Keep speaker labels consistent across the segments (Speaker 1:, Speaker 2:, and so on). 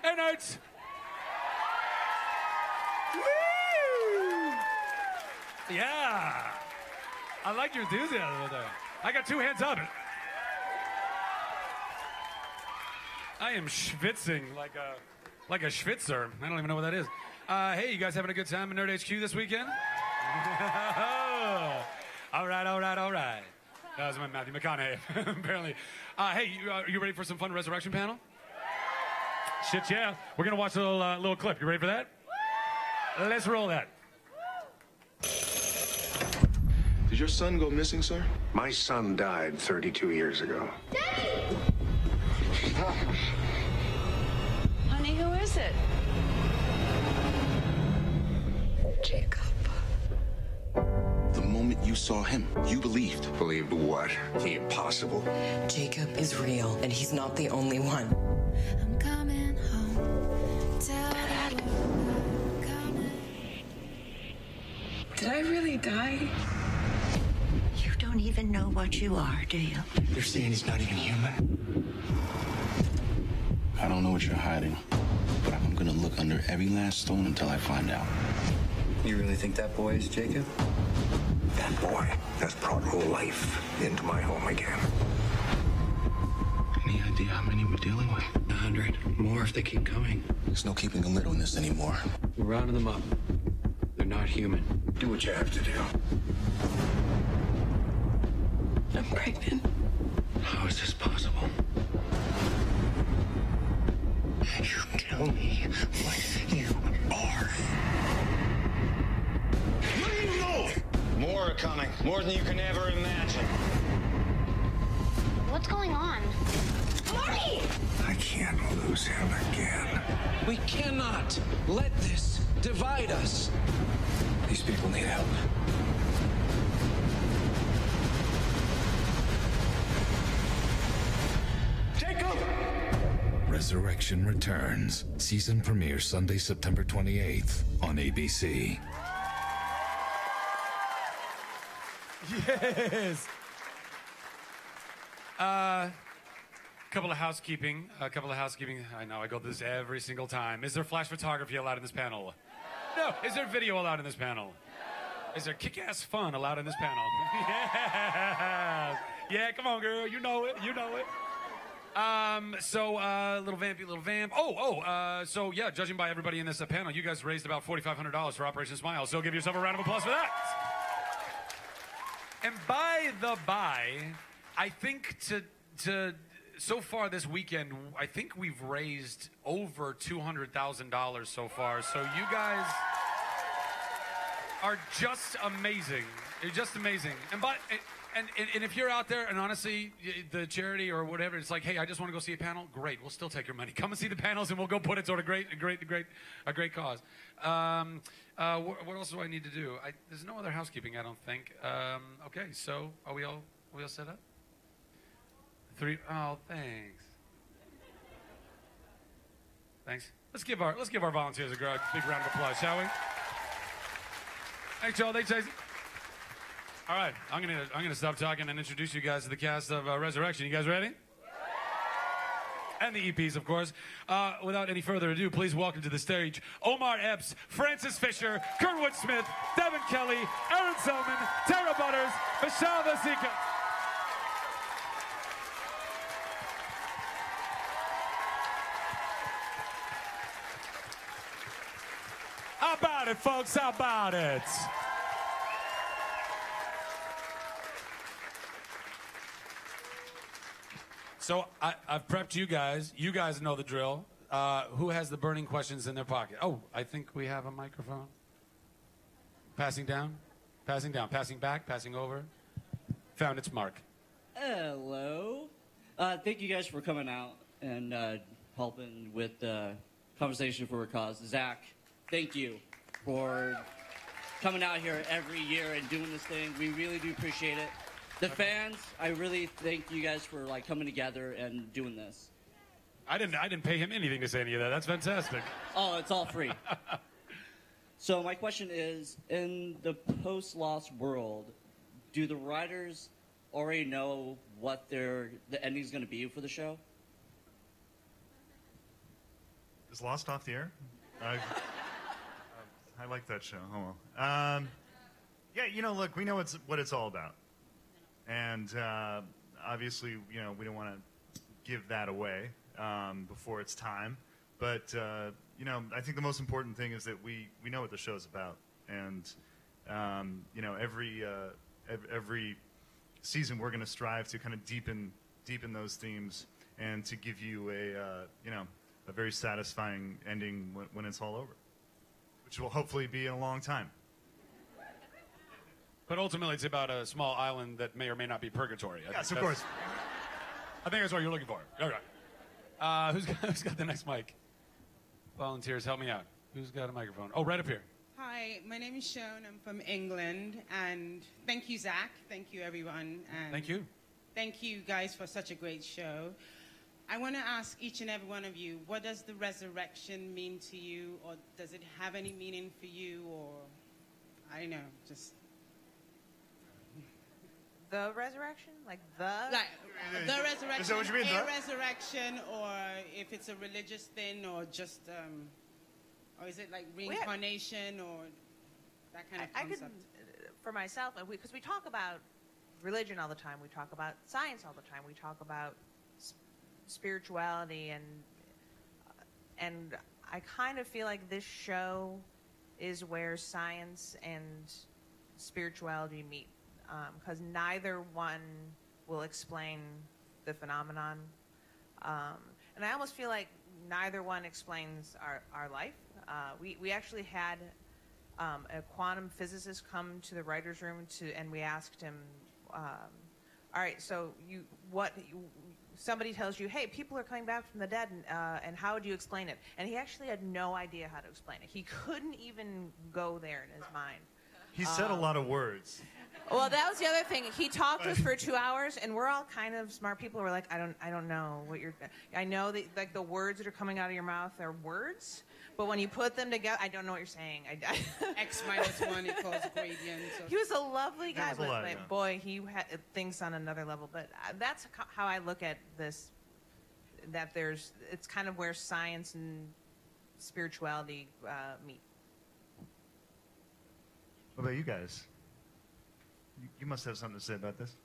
Speaker 1: Hey, nerds! Woo! Yeah! I like your enthusiasm with that. I got two hands up. I am schwitzing like a schwitzer. I don't even know what that is. Hey, you guys having a good time in Nerd HQ this weekend? All right. That was my Matthew McConaughey, apparently. Hey, you ready for some fun resurrection panel? Shit, yeah. We're going to watch a little clip. You ready for that? Let's roll that.
Speaker 2: Did your son go missing, sir?
Speaker 3: My son died 32 years ago.
Speaker 4: Daddy! Honey, who is it?
Speaker 5: Jacob.
Speaker 2: The moment you saw him, you believed.
Speaker 3: Believed what? The impossible.
Speaker 5: Jacob is real, and he's not the only one.
Speaker 6: I'm coming home. Tell
Speaker 5: Dad.
Speaker 6: I'm coming.
Speaker 5: Did I really die?
Speaker 7: You don't even know what you are, do you?
Speaker 3: They're saying he's not even human.
Speaker 2: I don't know what you're hiding, but I'm gonna look under every last stone until I find out.
Speaker 8: You really think that boy is Jacob?
Speaker 3: That boy has brought life into my home again.
Speaker 2: Any idea how many we're dealing with?
Speaker 8: 100. More if they keep coming.
Speaker 2: There's no keeping a lid on this anymore.
Speaker 8: We're rounding them up. They're not human.
Speaker 3: Do what you have to do.
Speaker 5: I'm pregnant.
Speaker 8: How is this possible?
Speaker 3: You tell me what you are.
Speaker 9: What do you know? More are coming. More than you can ever imagine.
Speaker 4: What's going on? Marty!
Speaker 3: I can't lose him again.
Speaker 10: We cannot let this divide us.
Speaker 2: These people need help.
Speaker 9: Jacob!
Speaker 11: Resurrection Returns. Season premiere Sunday, September 28th on ABC.
Speaker 1: Yes. Couple of housekeeping. I know I go through this every single time. Is there flash photography allowed in this panel? No. Is there video allowed in this panel? No. Is there kick-ass fun allowed in this panel? Yeah. Yeah, come on, girl. You know it. So, little vamp. So, yeah, judging by everybody in this panel, you guys raised about $4,500 for Operation Smile, so give yourself a round of applause for that. And by the by, I think so far this weekend, I think we've raised over $200,000 so far, so you guys are just amazing. You're just amazing. And if you're out there, and honestly, the charity or whatever, it's like, hey, I just want to go see a panel. Great, we'll still take your money. Come and see the panels, and we'll go put it toward a great cause. What else do I need to do? There's no other housekeeping, I don't think. Okay, so are we all set up? 3. Oh, thanks. Thanks. Let's give our volunteers a big round of applause, shall we? Thanks, y'all. Thanks, Jason. All right, I'm gonna stop talking and introduce you guys to the cast of Resurrection. You guys ready? And the EPs, of course. Without any further ado, please welcome to the stage Omar Epps, Francis Fisher, Kerwood Smith, Devin Kelly, Aaron Selman, Tara Butters, Michelle Vasika. How about it, folks? How about it? So I've prepped you guys. You guys know the drill. Who has the burning questions in their pocket? Oh, I think we have a microphone. Passing down, passing back, passing over. Found its mark.
Speaker 12: Hello. Thank you guys for coming out and helping with conversation for a cause. Zach, thank you for coming out here every year and doing this thing. We really do appreciate it. The fans, I really thank you guys for like coming together and doing this.
Speaker 1: I didn't pay him anything to say any of that. That's fantastic.
Speaker 12: Oh, it's all free. So my question is, in the post-Lost world, do the writers already know what the ending's going to be for the show?
Speaker 13: Is Lost off the air? I like that show. Oh, well. Yeah, you know, look, we know what it's all about. And obviously, you know, we don't want to give that away before it's time. But, you know, I think the most important thing is that we know what the show's about. And, you know, every season we're going to strive to kind of deepen those themes and to give you you know, a very satisfying ending when it's all over, which will hopefully be in a long time.
Speaker 1: But ultimately, it's about a small island that may or may not be purgatory.
Speaker 13: Yes, of course.
Speaker 1: I think that's what you're looking for. All right. Who's got the next mic? Volunteers, help me out. Who's got a microphone? Oh, right up here.
Speaker 14: Hi, my name is Sharon. I'm from England. And thank you, Zach. Thank you, everyone. And
Speaker 1: thank you.
Speaker 14: Thank you, guys, for such a great show. I want to ask each and every one of you, what does the resurrection mean to you? Or does it have any meaning for you? Or, I don't know, just...
Speaker 15: The resurrection? Like the?
Speaker 14: Like, the resurrection,
Speaker 13: Is that what you mean,
Speaker 14: a
Speaker 13: the?
Speaker 14: resurrection, or if it's a religious thing, or just, or is it like reincarnation, or that kind of concept?
Speaker 15: I could, for myself, because we talk about religion all the time, we talk about science all the time, we talk about spirituality, and I kind of feel like this show is where science and spirituality meet. Because neither one will explain the phenomenon. And I almost feel like neither one explains our life. We actually had a quantum physicist come to the writer's room and we asked him, all right, so somebody tells you, hey, people are coming back from the dead, and how would you explain it? And he actually had no idea how to explain it. He couldn't even go there in his mind.
Speaker 13: He said a lot of words.
Speaker 15: Well, that was the other thing. He talked to us for 2 hours, and we're all kind of smart people. We're like, I don't know what you're. I know that like the words that are coming out of your mouth are words, but when you put them together, I don't know what you're saying.
Speaker 14: X minus one equals gradient.
Speaker 15: He was a lovely guy, but
Speaker 13: yeah.
Speaker 15: boy, he had things on another level. But that's how I look at this. That it's kind of where science and spirituality meet.
Speaker 13: What about you guys? You must have something to say about this.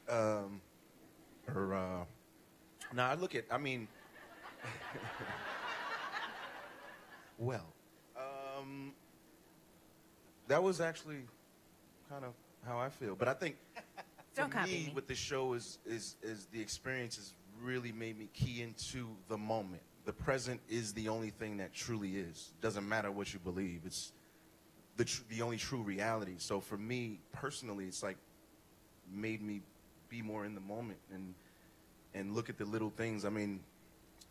Speaker 16: No, I mean, well, that was actually kind of how I feel. But I think for me, what this show is the experience has really made me key into the moment. The present is the only thing that truly is. Doesn't matter what you believe. It's the only true reality. So for me personally, it's like made me be more in the moment and look at the little things. I mean,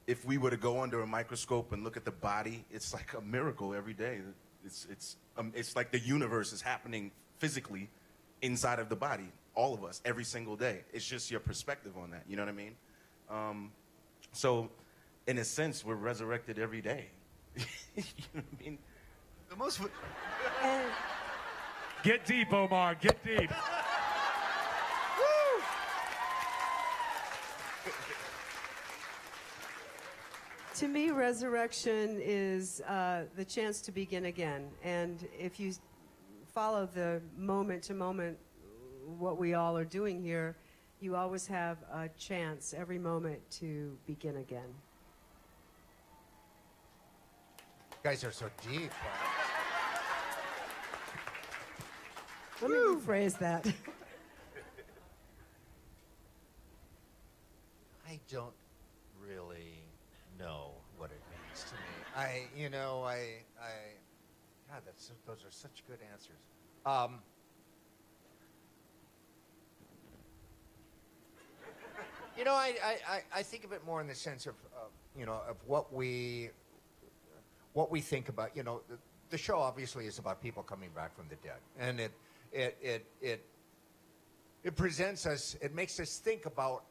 Speaker 16: if we were to go under a microscope and look at the body, it's like a miracle every day. It's like the universe is happening physically inside of the body, all of us, every single day. It's just your perspective on that. You know what I mean? So in a sense, we're resurrected every day. You know what I mean?
Speaker 13: The most.
Speaker 1: Get deep, Omar. Get deep.
Speaker 17: To me, resurrection is the chance to begin again. And if you follow the moment to moment, what we all are doing here, you always have a chance every moment to begin again.
Speaker 18: You guys are so deep.
Speaker 17: Let me rephrase that.
Speaker 18: I don't really know what it means to me. God, those are such good answers. You know, I think of it more in the sense of what we what we think about, you know, the show obviously is about people coming back from the dead, and it presents us, it makes us think about,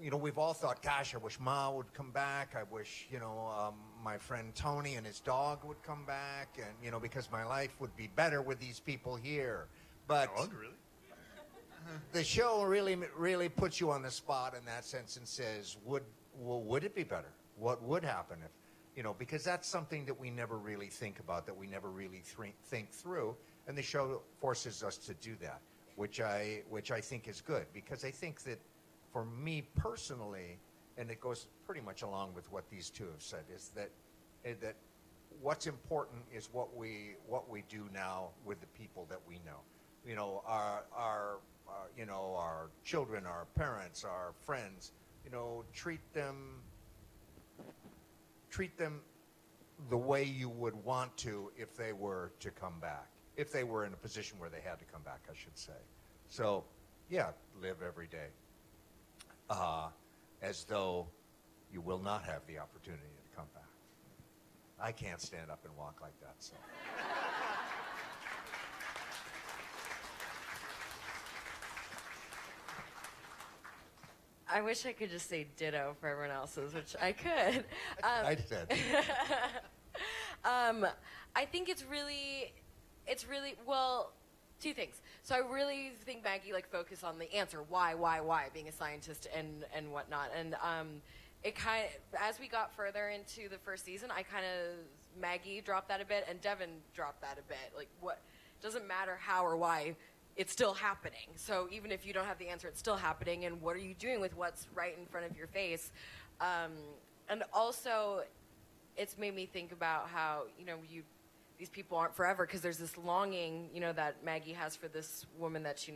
Speaker 18: you know, we've all thought, gosh, I wish Ma would come back. I wish, you know, my friend Tony and his dog would come back, and, you know, because my life would be better with these people here. But
Speaker 13: Dog, really?
Speaker 18: the show really puts you on the spot in that sense and says, would it be better? What would happen if, you know, because that's something that we never really think about, that we never really think through, and the show forces us to do that, which I think is good, because I think that for me personally, and it goes pretty much along with what these two have said, is that what's important is what we do now with the people that we know. You know, our children, our parents, our friends, you know, treat them the way you would want to if they were to come back, if they were in a position where they had to come back, I should say. So, yeah, live every day as though you will not have the opportunity to come back. I can't stand up and walk like that, so.
Speaker 19: I wish I could just say ditto for everyone else's, which I could.
Speaker 18: I said.
Speaker 19: I think it's really, well, two things. So I really think Maggie focused on the answer, why, being a scientist and whatnot. And it kind of, as we got further into the first season, Maggie dropped that a bit, and Devin dropped that a bit. What, doesn't matter how or why, it's still happening. So even if you don't have the answer, it's still happening. And what are you doing with what's right in front of your face? And also, it's made me think about how, you know, these people aren't forever, because there's this longing, you know, that Maggie has for this woman that she,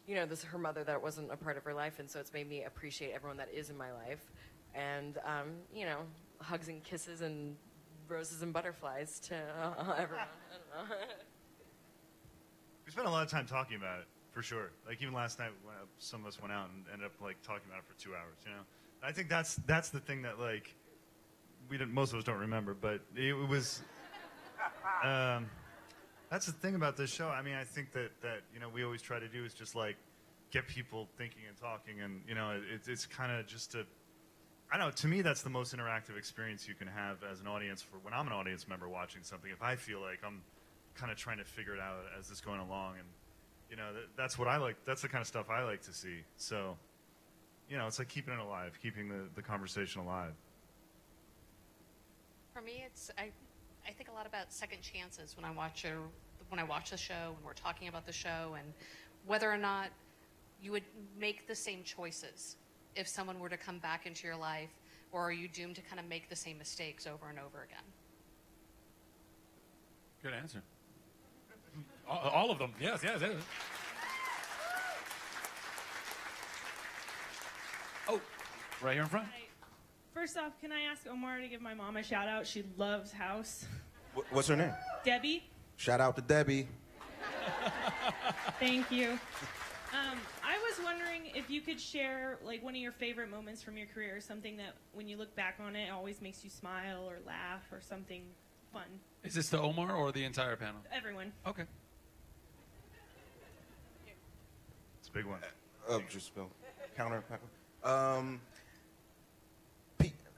Speaker 19: you know, this is her mother that wasn't a part of her life. And so it's made me appreciate everyone that is in my life. And, you know, hugs and kisses and roses and butterflies to everyone. I don't know.
Speaker 13: We spent a lot of time talking about it, for sure. Even last night, some of us went out and ended up talking about it for 2 hours. You know, I think that's the thing that most of us don't remember, but it was. That's the thing about this show. I mean, I think that you know, we always try to do is just get people thinking and talking, and you know, it's kind of just I don't know. To me, that's the most interactive experience you can have as an audience. For when I'm an audience member watching something, if I feel like I'm kind of trying to figure it out as it's going along, and you know, that's what I like. That's the kind of stuff I like to see. So, you know, it's like keeping it alive, keeping the conversation alive.
Speaker 20: For me, I think a lot about second chances when I watch the show, when we're talking about the show, and whether or not you would make the same choices if someone were to come back into your life, or are you doomed to kind of make the same mistakes over and over again?
Speaker 1: Good answer. All of them. Yes. Oh, right here in front.
Speaker 21: Hi. First off, can I ask Omar to give my mom a shout out? She loves House.
Speaker 16: What's her name?
Speaker 21: Debbie.
Speaker 16: Shout out to Debbie.
Speaker 21: Thank you. I was wondering if you could share one of your favorite moments from your career, something that when you look back on it always makes you smile or laugh or something fun.
Speaker 1: Is this the Omar or the entire panel?
Speaker 21: Everyone.
Speaker 1: Okay.
Speaker 13: It's a big one.
Speaker 16: Just go counter.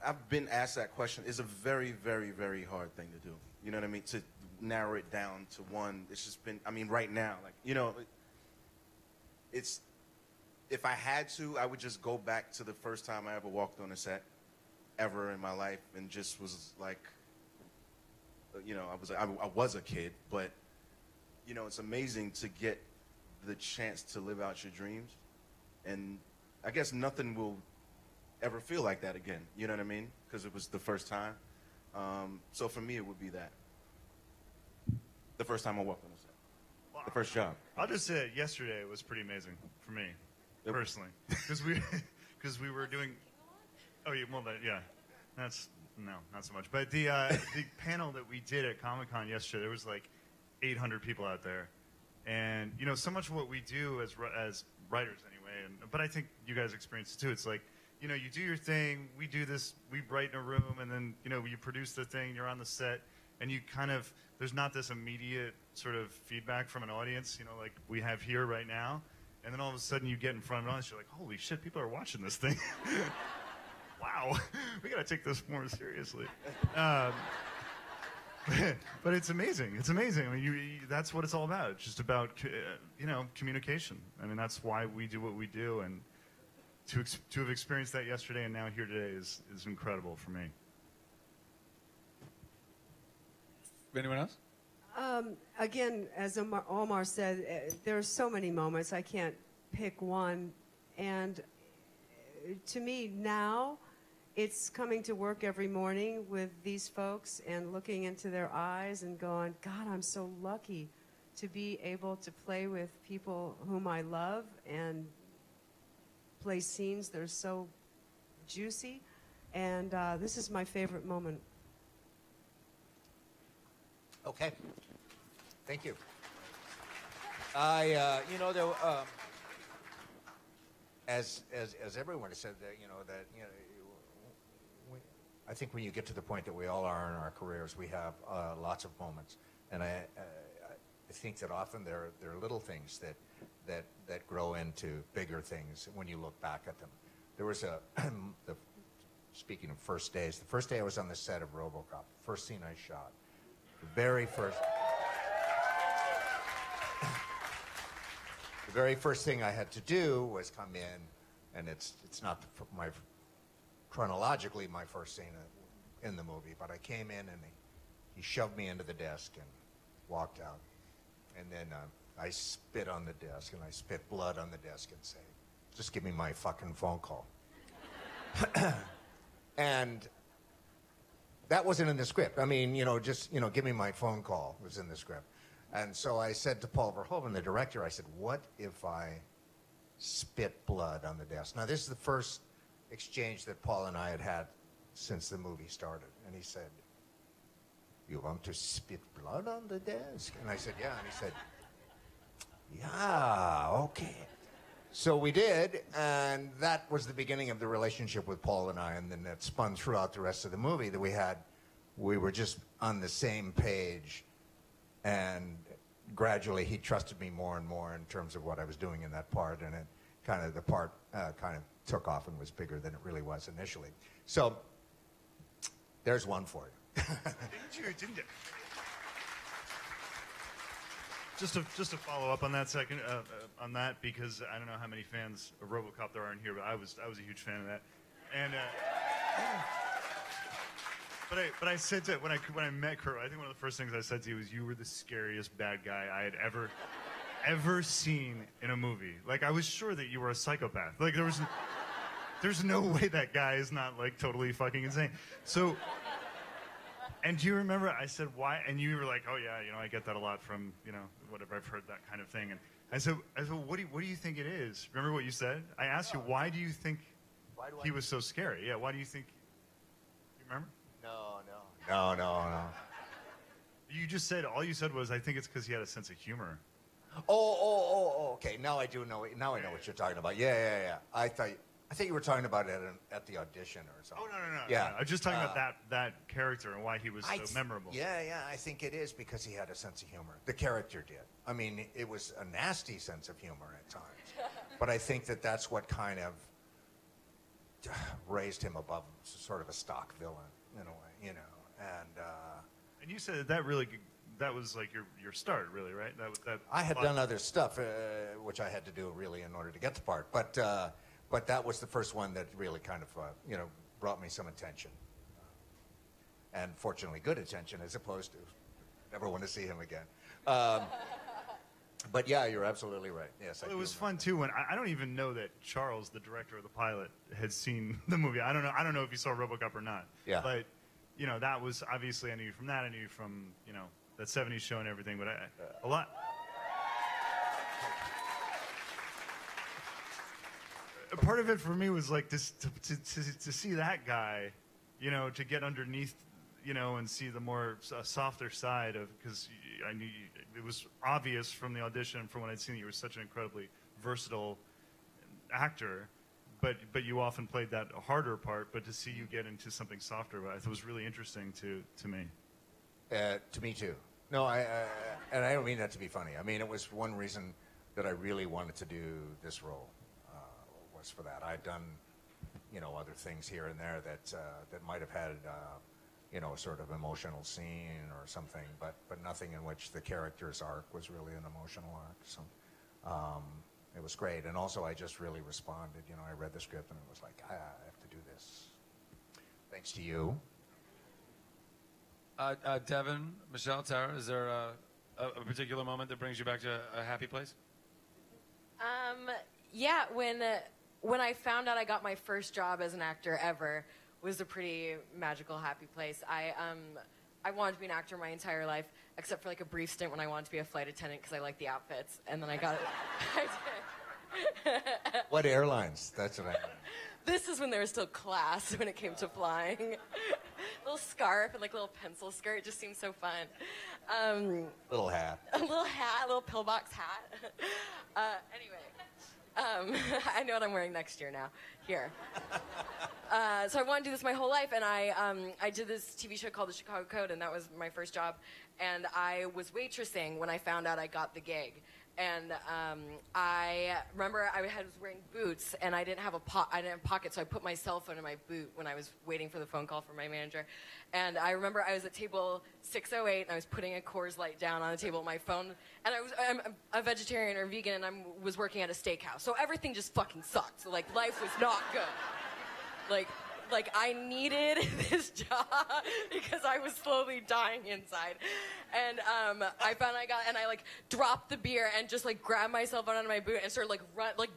Speaker 16: I've been asked that question. It's a very, very, very hard thing to do. You know what I mean? To narrow it down to one. It's just been, I mean, right now, you know, it's, if I had to, I would just go back to the first time I ever walked on a set ever in my life, and just was like, you know, I was a kid, but, you know, it's amazing to get the chance to live out your dreams. And I guess nothing will ever feel like that again. You know what I mean? Because it was the first time. So for me, it would be that. The first time I walked on the set. Well, the first job.
Speaker 13: I'll just say yesterday was pretty amazing for me, personally. Because we were doing... Oh, yeah. That's... No, not so much. But the panel that we did at Comic-Con yesterday, there was 800 people out there. And, you know, so much of what we do as writers anyway, but I think you guys experience it too. It's you know, you do your thing, we do this, we write in a room, and then, you know, you produce the thing, you're on the set, and you kind of, there's not this immediate sort of feedback from an audience, you know, like we have here right now. And then all of a sudden you get in front of an audience, you're like, holy shit, people are watching this thing. Wow, we got to take this more seriously. But it's amazing. It's amazing. I mean, that's what it's all about. It's just about, you know, communication. I mean, that's why we do what we do. And to have experienced that yesterday and now here today is incredible for me.
Speaker 1: Anyone else?
Speaker 17: Again, as Omar said, there are so many moments. I can't pick one. And to me now, it's coming to work every morning with these folks and looking into their eyes and going, God, I'm so lucky to be able to play with people whom I love and play scenes that are so juicy. And this is my favorite moment.
Speaker 18: Okay. Thank you. You know, there, as everyone has said, that I think when you get to the point that we all are in our careers, we have lots of moments, and I think that often there are little things that grow into bigger things when you look back at them. There was speaking of first days, the first day I was on the set of RoboCop, first scene I shot, the very first thing I had to do was come in, and it's not chronologically my first scene in the movie, but I came in and he shoved me into the desk and walked out, and then I spit on the desk and I spit blood on the desk and say, "Just give me my fucking phone call." And that wasn't in the script. I mean, just give me my phone call was in the script. And so I said to Paul Verhoeven, the director, I said, what if I spit blood on the desk? Now, this is the first exchange that Paul and I had had since the movie started. And he said, "You want to spit blood on the desk?" And I said, "Yeah." And he said, "Yeah, okay." So we did, and that was the beginning of the relationship with Paul and I, and then that spun throughout the rest of the movie that we were just on the same page, and gradually he trusted me more and more in terms of what I was doing in that part, and the part kind of took off and was bigger than it really was initially. So there's one for you.
Speaker 13: Didn't you? Just to follow up on that second, on that, because I don't know how many fans of RoboCop there are in here, but I was a huge fan of that. And but I said to when I met Kurt, I think one of the first things I said to you was, you were the scariest bad guy I had ever seen in a movie. Like, I was sure that you were a psychopath. Like, there's no way that guy is not like totally fucking insane. So. And do you remember, I said, why? And you were like, oh, yeah, I get that a lot from, whatever, I've heard that kind of thing. And I said, what do you think it is? Remember what you said? I asked you, why do you think he was so scary? Yeah, why do you think, you remember?
Speaker 18: No.
Speaker 13: You just said, all you said was, I think it's because he had a sense of humor.
Speaker 18: Oh, okay, now I do know, now I know what you're talking about. Yeah. I thought you were talking about it at the audition or something.
Speaker 13: Oh, no.
Speaker 18: Yeah.
Speaker 13: I was just talking about that character and why he was so memorable.
Speaker 18: Yeah, I think it is because he had a sense of humor. The character did. I mean, it was a nasty sense of humor at times. But I think that's what kind of raised him above sort of a stock villain in a way,
Speaker 13: And you said that was like your start, really, right?
Speaker 18: I had done other stuff, which I had to do really in order to get the part. But that was the first one that really kind of, brought me some attention. And fortunately, good attention, as opposed to never want to see him again. But yeah, you're absolutely right. Yes,
Speaker 13: well, it was fun too. When I don't even know that Charles, the director of the pilot, had seen the movie. I don't know if he saw RoboCop or not.
Speaker 18: Yeah.
Speaker 13: But that was obviously, I knew you from that. I knew you from that '70s show and everything. But a lot. Part of it for me was like this, to see that guy, to get underneath, and see the more softer side of, because I knew it was obvious from the audition, from when I'd seen that you were such an incredibly versatile actor, but you often played that harder part. But to see you get into something softer, I thought was really interesting to me.
Speaker 18: To me too. No, and I don't mean that to be funny. I mean, it was one reason that I really wanted to do this role, was for that. I'd done, other things here and there that might have had, a sort of emotional scene or something, but nothing in which the character's arc was really an emotional arc. So it was great. And also I just really responded. I read the script and it was like, I have to do this. Thanks to you.
Speaker 6: Devin, Michelle, Tara, is there a particular moment that brings you back to a happy place?
Speaker 19: Yeah, when I found out I got my first job as an actor ever was a pretty magical, happy place. I wanted to be an actor my entire life, except for like a brief stint when I wanted to be a flight attendant because I liked the outfits, and then I got it. I did.
Speaker 18: What airlines? That's what I mean.
Speaker 19: This is when there was still class when it came to flying. Little scarf and like little pencil skirt just seemed so fun.
Speaker 18: Little hat.
Speaker 19: A little pillbox hat. Anyway, I know what I'm wearing next year now. Here. So I wanted to do this my whole life, and I did this TV show called The Chicago Code, and that was my first job. And I was waitressing when I found out I got the gig. And I remember I was wearing boots, and I didn't have pocket, so I put my cell phone in my boot when I was waiting for the phone call from my manager. And I remember I was at table 608, and I was putting a Coors Light down on the table with my phone. And I'm a vegetarian or vegan, and I was working at a steakhouse, so everything just fucking sucked. So, like, life was not good. Like I needed this job because I was slowly dying inside. And I dropped the beer and just like grabbed myself out of my boot and started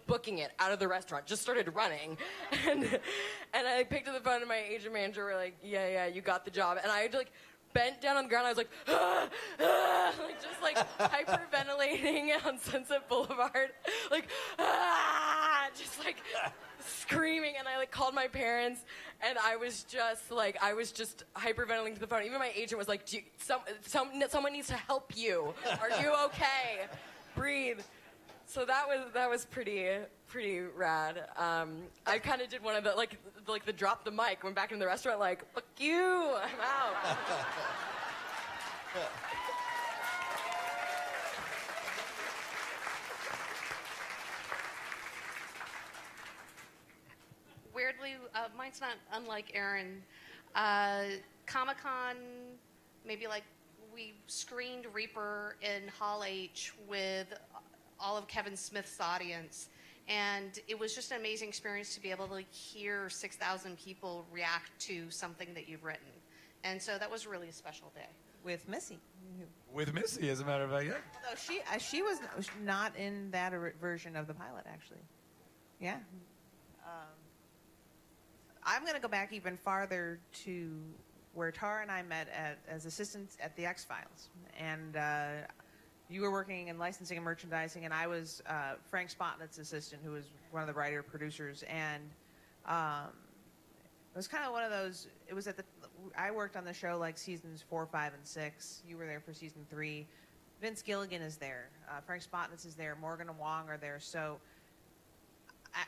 Speaker 19: booking it out of the restaurant. Just started running. And I picked up the phone and my agent manager were like, yeah, you got the job. And I like bent down on the ground. I was like, hyperventilating on Sunset Boulevard. Just screaming, and I called my parents, and I was just hyperventilating to the phone. Even my agent was like, someone needs to help you. Are you okay? Breathe. So that was pretty rad. I kind of did one of the the drop the mic, went back into the restaurant like, fuck you, I'm out.
Speaker 20: Weirdly, mine's not unlike Aaron. Comic-Con, maybe we screened Reaper in Hall H with all of Kevin Smith's audience, and it was just an amazing experience to be able to hear 6,000 people react to something that you've written. And so that was really a special day.
Speaker 15: With Missy.
Speaker 6: With Missy, as a matter of fact, yeah.
Speaker 15: Although she was not in that version of the pilot, actually. Yeah. I'm going to go back even farther to where Tara and I met as assistants at the X-Files. And you were working in licensing and merchandising, and I was Frank Spotnitz's assistant, who was one of the writer-producers. And it was kind of one of those, I worked on the show seasons 4, 5, and 6. You were there for season 3. Vince Gilligan is there. Frank Spotnitz is there. Morgan and Wong are there. So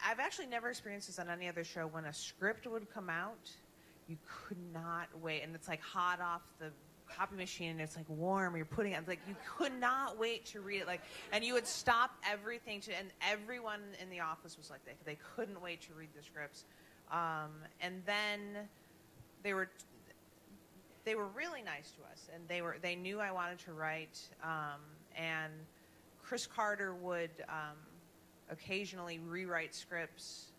Speaker 15: I've actually never experienced this on any other show. When a script would come out, you could not wait. And it's hot off the copy machine, and it's warm. You're putting it, you could not wait to read it. And you would stop everything and everyone in the office was like that. They couldn't wait to read the scripts. And then they were really nice to us, and they knew I wanted to write. And Chris Carter would occasionally rewrite scripts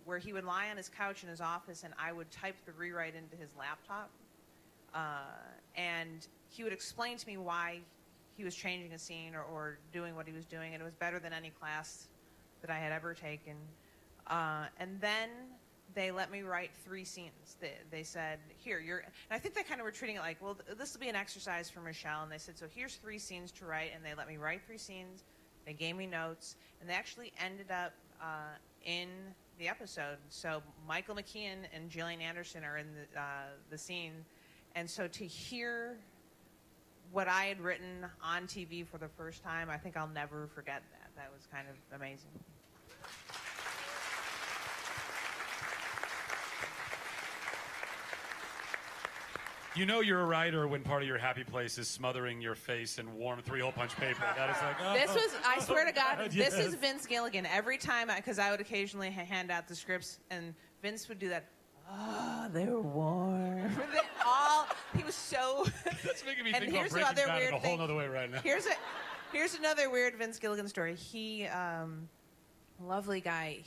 Speaker 15: where he would lie on his couch in his office, and I would type the rewrite into his laptop. And he would explain to me why he was changing a scene or doing what he was doing, and it was better than any class that I had ever taken. And then they let me write 3 scenes. They said, here, and I think they kind of were treating it like, well, this will be an exercise for Michelle. And they said, so here's 3 scenes to write. And they let me write 3 scenes. They gave me notes. And they actually ended up in the episode. So Michael McKean and Gillian Anderson are in the scene. And so to hear what I had written on TV for the first time, I think I'll never forget that. That was kind of amazing.
Speaker 1: You know you're a writer when part of your happy place is smothering your face in warm 3-hole punch paper. That is like, oh,
Speaker 15: This was, I swear to God,
Speaker 1: yes.
Speaker 15: this is Vince Gilligan. Every time, because I would occasionally hand out the scripts, and Vince would do that. Oh, they're warm. He was so.
Speaker 1: That's making me
Speaker 15: And
Speaker 1: think about
Speaker 15: here's the
Speaker 1: Breaking
Speaker 15: other
Speaker 1: Bad in
Speaker 15: weird
Speaker 1: a whole
Speaker 15: thing.
Speaker 1: other way right now.
Speaker 15: Here's another weird Vince Gilligan story. He, lovely guy.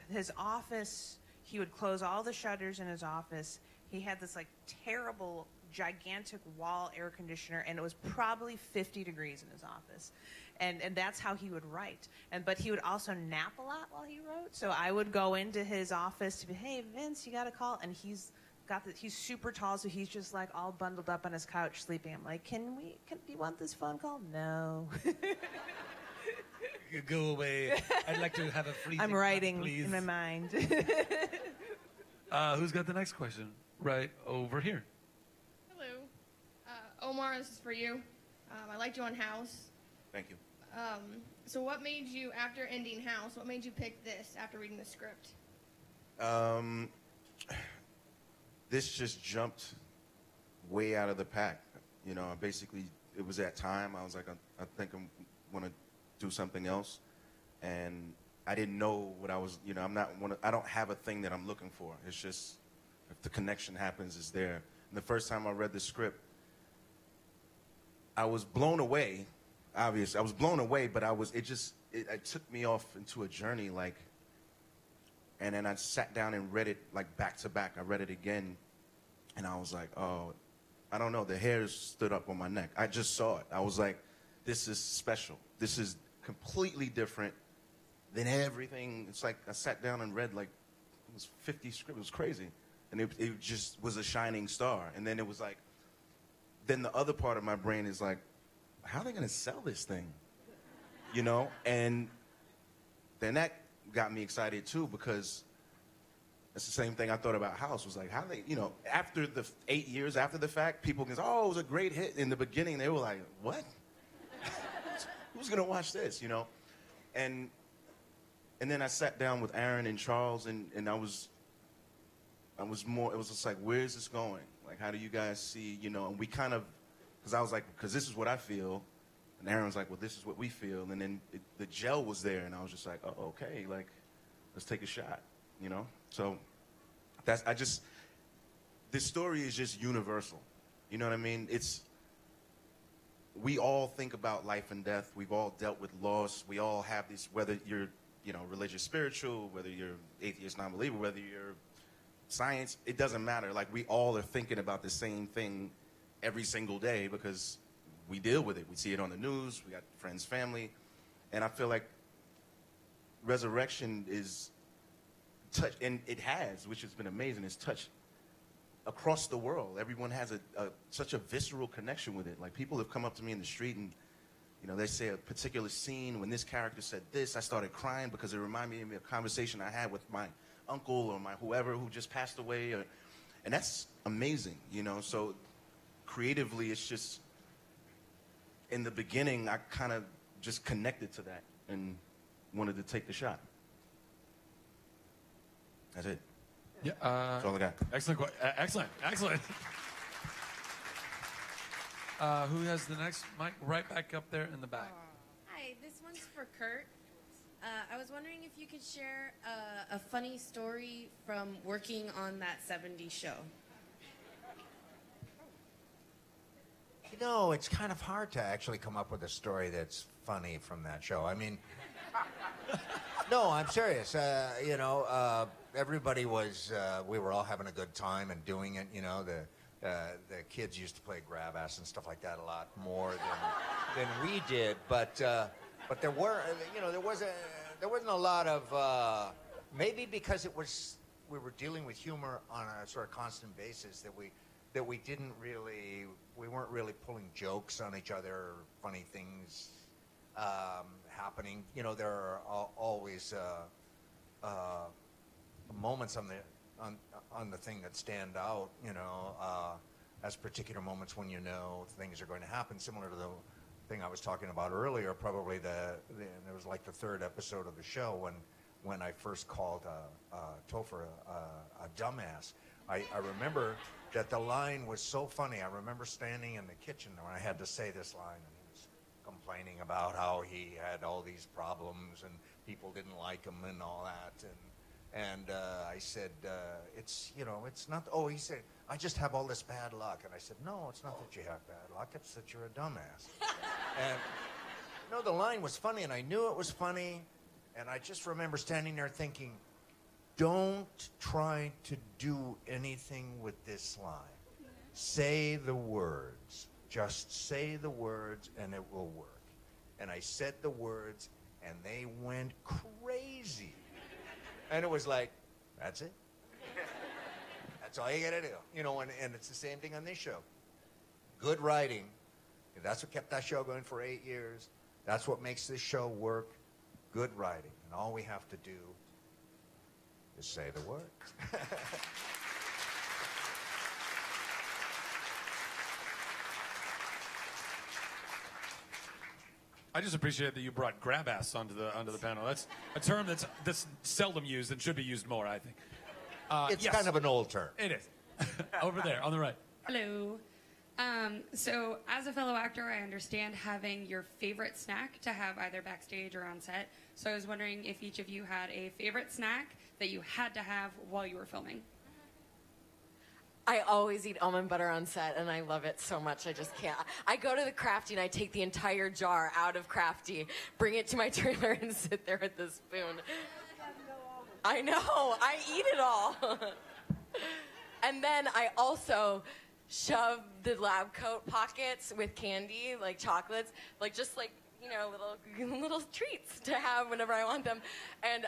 Speaker 15: His office. He would close all the shutters in his office. He had this like terrible, gigantic wall air conditioner, and it was probably 50 degrees in his office, and that's how he would write. But he would also nap a lot while he wrote. So I would go into his office to be, hey Vince, you got a call, and he's super tall, so he's just like all bundled up on his couch sleeping. I'm like, do you want this phone call? No.
Speaker 10: You go away. I'd like to have a freezing.
Speaker 15: I'm writing
Speaker 10: please.
Speaker 15: in my mind.
Speaker 1: Who's got the next question? Right over here.
Speaker 7: Hello. Omar, this is for you. I liked you on House.
Speaker 16: Thank you.
Speaker 7: So what made you, after ending House, what made you pick this after reading the script?
Speaker 16: This just jumped way out of the pack. You know, it was that time. I was like, I think I want to do something else. And I didn't know what I was, I don't have a thing that I'm looking for. It's just, if the connection happens, it's there. And the first time I read the script, I was blown away. Obviously, I was blown away, but it took me off into a journey, and then I sat down and read it, back to back. I read it again, and I was like, oh, I don't know, the hairs stood up on my neck. I just saw it. I was like, this is special. This is completely different than everything. It's like I sat down and read, it was 50 scripts. It was crazy. And it just was a shining star. And then it was like, then the other part of my brain is like, how are they going to sell this thing? And then that got me excited too, because it's the same thing I thought about House. Was like, how they, after the 8 years after the fact, people can say, oh, it was a great hit. In the beginning, they were like, what? Who's going to watch this, And then I sat down with Aaron and Charles, and I was more, it was just like, where's this going? Like, how do you guys see, and we kind of, because I was like, because this is what I feel. And Aaron was like, well, this is what we feel. And then the gel was there, and I was just like, oh, okay, let's take a shot, So this story is just universal. You know what I mean? We all think about life and death. We've all dealt with loss. We all have these, whether you're, religious, spiritual, whether you're atheist, non-believer, whether you're science, it doesn't matter. We all are thinking about the same thing every single day because we deal with it. We see it on the news. We got friends, family. And I feel like resurrection is touch, and it has, which has been amazing, it's touched across the world. Everyone has such a visceral connection with it. Like, people have come up to me in the street and, they say a particular scene, when this character said this, I started crying because it reminded me of a conversation I had with my uncle or my whoever who just passed away. And that's amazing, So creatively, it's just, in the beginning, I kind of just connected to that and wanted to take the shot. That's it.
Speaker 1: Yeah,
Speaker 16: that's all I got.
Speaker 1: Excellent. Excellent. Who has the next mic? Right back up there in the back.
Speaker 22: Hi, this one's for Kurt. I was wondering if you could share a funny story from working on that 70s show.
Speaker 18: It's kind of hard to actually come up with a story that's funny from that show. I mean, no, I'm serious. Everybody was, we were all having a good time and doing it. The kids used to play grab ass and stuff like that a lot more than we did. But there were, there wasn't a lot of, maybe because we were dealing with humor on a sort of constant basis that we weren't really pulling jokes on each other, or funny things happening. There are always moments on the thing that stand out, as particular moments when things are going to happen, similar to the thing I was talking about earlier. Probably there was like the third episode of the show when I first called Topher a dumbass. I remember that the line was so funny. I remember standing in the kitchen when I had to say this line, and he was complaining about how he had all these problems and people didn't like him and all that. And I said, it's not, oh, he said, I just have all this bad luck. And I said, no, it's not that you have bad luck, it's that you're a dumbass. And, the line was funny, and I knew it was funny, and I just remember standing there thinking, don't try to do anything with this line. Say the words. Just say the words, and it will work. And I said the words, and they went crazy. And it was like, that's it. That's all you gotta do. And it's the same thing on this show. Good writing. That's what kept that show going for 8 years. That's what makes this show work. Good writing. And all we have to do is say the words.
Speaker 1: I just appreciate that you brought grab ass onto the panel. That's a term that's seldom used and should be used more, I think.
Speaker 18: It's kind of an old term.
Speaker 1: It is. Over there, on the right.
Speaker 5: Hello. So as a fellow actor, I understand having your favorite snack to have either backstage or on set. So I was wondering if each of you had a favorite snack that you had to have while you were filming.
Speaker 19: I always eat almond butter on set, and I love it so much. I just can't. I go to the Crafty, and I take the entire jar out of Crafty, bring it to my trailer, and sit there with the spoon. I know. I eat it all. And then I also shove the lab coat pockets with candy, like chocolates, little treats to have whenever I want them. And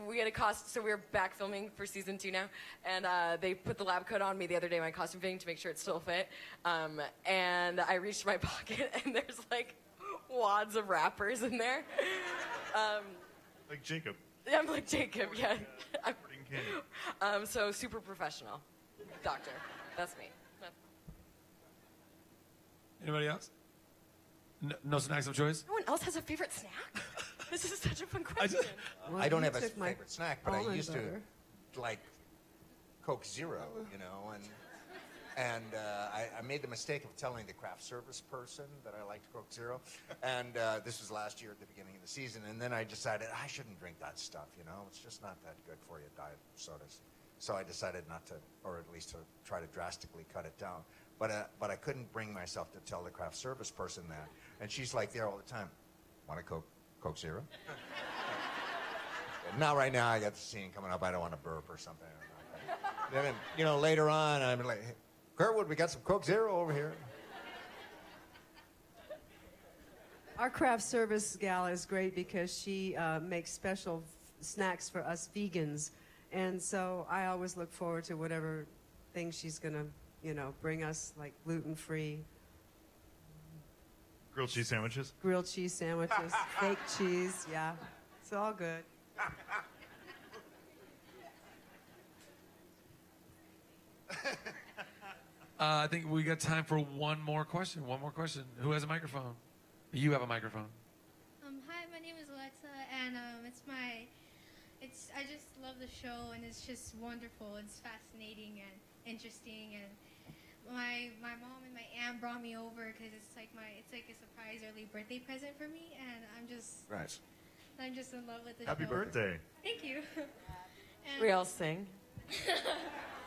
Speaker 19: we had so we were back filming for season 2 now, and they put the lab coat on me the other day, my costume fitting, to make sure it still fit. And I reached my pocket, and there's wads of wrappers in there.
Speaker 13: Like Jacob.
Speaker 19: Yeah, I'm like Jacob, yeah. So super professional. Doctor. That's me.
Speaker 1: Anybody else? No snacks of choice?
Speaker 19: No one else has a favorite snack? This is such a fun question.
Speaker 18: I don't have a favorite snack, but I used to like Coke Zero, and I made the mistake of telling the craft service person that I liked Coke Zero, and this was last year at the beginning of the season, and then I decided I shouldn't drink that stuff, it's just not that good for you, diet sodas. So I decided not to, or at least to try to drastically cut it down. But I couldn't bring myself to tell the craft service person that. And she's like there all the time. Want a Coke Zero? Now, right now, I got the scene coming up. I don't want to burp or something. Then, later on, I'm like, hey, Kurtwood, we got some Coke Zero over here.
Speaker 17: Our craft service gal is great because she makes special snacks for us vegans. And so I always look forward to whatever thing she's going to bring us, like gluten-free.
Speaker 13: Grilled cheese sandwiches?
Speaker 17: Grilled cheese sandwiches, fake cheese, yeah. It's all good.
Speaker 1: I think we got time for one more question. Who has a microphone? You have a microphone.
Speaker 8: Hi, my name is Alexa, and I just love the show, and it's just wonderful. It's fascinating and interesting, and my mom and my aunt brought me over because it's like a surprise early birthday present for me, and I'm just in love with the show.
Speaker 13: Happy birthday!
Speaker 8: Thank you.
Speaker 19: We all sing.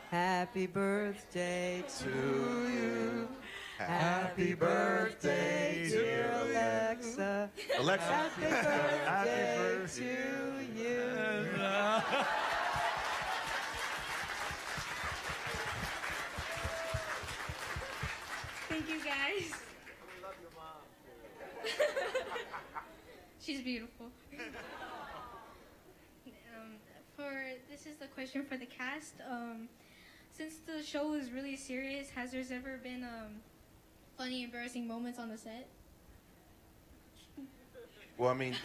Speaker 17: Happy birthday to you. Happy birthday, dear Alexa.
Speaker 13: Alexa.
Speaker 17: Happy birthday to you.
Speaker 8: Thank you, guys.
Speaker 12: We love your mom.
Speaker 8: She's beautiful. This is the question for the cast. Since the show is really serious, has there ever been funny, embarrassing moments on the set?
Speaker 16: Well, I mean,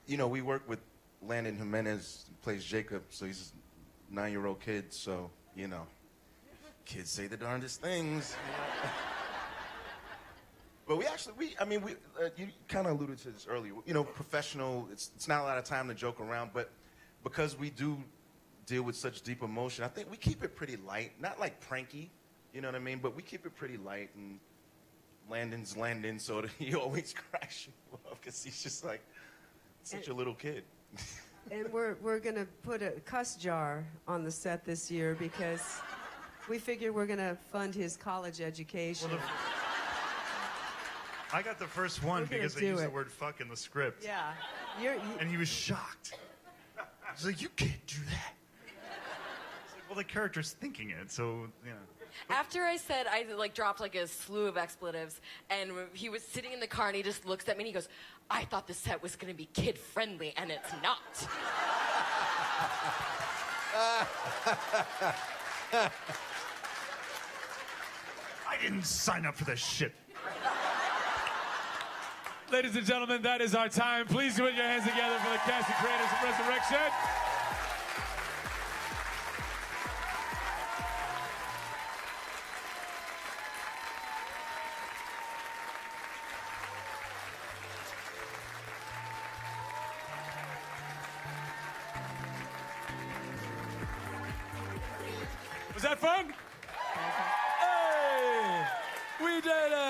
Speaker 16: we work with Landon Jimenez, who plays Jacob, so he's a 9-year-old kid, so, kids say the darndest things. But you kind of alluded to this earlier. Professional, it's not a lot of time to joke around, but because we do deal with such deep emotion. I think we keep it pretty light, not like pranky, you know what I mean? But we keep it pretty light, and Landon's Landon, so he always cracks you up because he's just like such a little kid.
Speaker 17: And we're going to put a cuss jar on the set this year because we figure we're going to fund his college education.
Speaker 13: Well, I got the first one because they used the word fuck in the script.
Speaker 17: Yeah.
Speaker 13: And he was shocked. He's like, you can't do that. It's like, well, the character's thinking it, so, you know.
Speaker 19: After I said, I like dropped like a slew of expletives, and he was sitting in the car and he just looks at me and he goes, I thought the set was going to be kid friendly, and it's not.
Speaker 13: I didn't sign up for this shit.
Speaker 6: Ladies and gentlemen, that is our time. Please put your hands together for the cast and creators of Resurrection. Was that fun? Hey! We did it!